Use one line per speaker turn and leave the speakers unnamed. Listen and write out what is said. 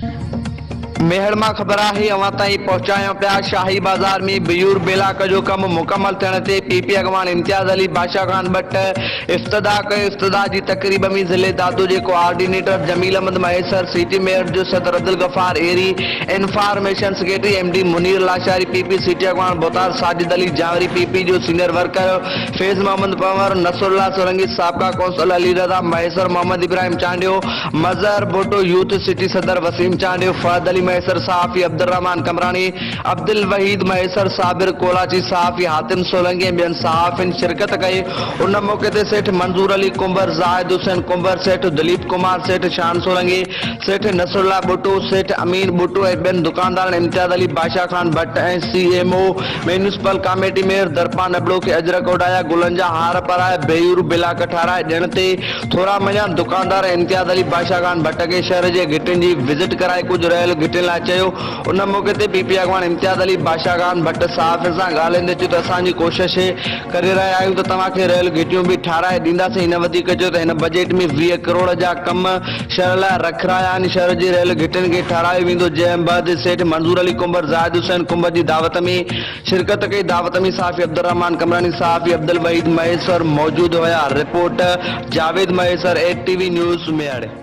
मेहर मां ख़बर है अवां ताईं पहुंचायूं पिया। शाही बाजार में बियूर बेलाक जो कम मुकम्मल थियण ते पीपी अगवान इम्तियाज़ अली बादशाह खान भट्ट इफ्तिदा कयो। इफ्तिदा जी तकरीब में ज़िले दादू के coordinator Jameel Ahmed Mahesar, city mayor जो सदर Abdul Ghaffar Eri, information secretary MD Munir Lashari, PP city अगवान बोतार साजिद अली जावरी, पीपी जो सीनियर वर्कर फैज मोहम्मद पंवर, नसरुल्लाह सोलंकी, साबका कौंसल अली रजा महेसर, मोहम्मद इब्राहिम चांडियो, मजहर भुट्टो, यूथ सिटी सदर वसीम चांडियो, फहद अली महेसर, साफी अब्दुल रहमान कमरानी, अब्दुल वहीद महेसर, साबिर कोलाची, साफी हातिम सोलंकी ऐं ॿियनि सहाफ़िन शिरकत कई। उन मौके ते सेठ मंजूर अली कुंबर, ज़ाहिद हुसैन कुंबर, सेठ दिलीप कुमार, सेठ शान सोलंकी, सेठ नसरुल्लाह भुट्टो, सेठ अमीन भुट्टो ऐं ॿियनि दुकानदारनि इम्तियाज़ अली बादशाह खान भट्ट ऐं सीएमओ म्यूनिसिपल कमेटी मेयर दरपान अबड़ो खे अजरक उडाया, गुलनि जा हार पाराए, बेयूर बिलाक ठाराए। ॾिण ते थोरा मञा दुकानदार इम्तियाज़ अली बादशाह खान भट्ट के शहर जे घिटिन जी विज़िट कराए कुछ रहियल घिटिन लाइ चयो। उन मौके ते पीपी अगवान इम्तियाज़ अली बादशाह खान भट्ट सहाफ़िन सां ॻाल्हाईंदे चयो त असांजी कोशिश करे रहिया आहियूं त तव्हांखे रहियल घिटियूं बि ठाराए ॾींदासीं। हिन वधीक चयो त हिन बजट में 20 करोड़ जा कम शहर लाइ रखराया आहिनि। शहर जी रहियल घिटिन खे ठारायो वेंदो। जंहिं बैदि सेठ मंजूर अली कुंबर, ज़ाहिद हुसैन कुंबर जी दावत में शिरकत कई। दावत में साफ़ी अब्दुल रहमान कमरानी, साफ़ी अब्दुल वहीद महेसर मौजूद हुया। Report Javed Mahesar, ATV news मेड़।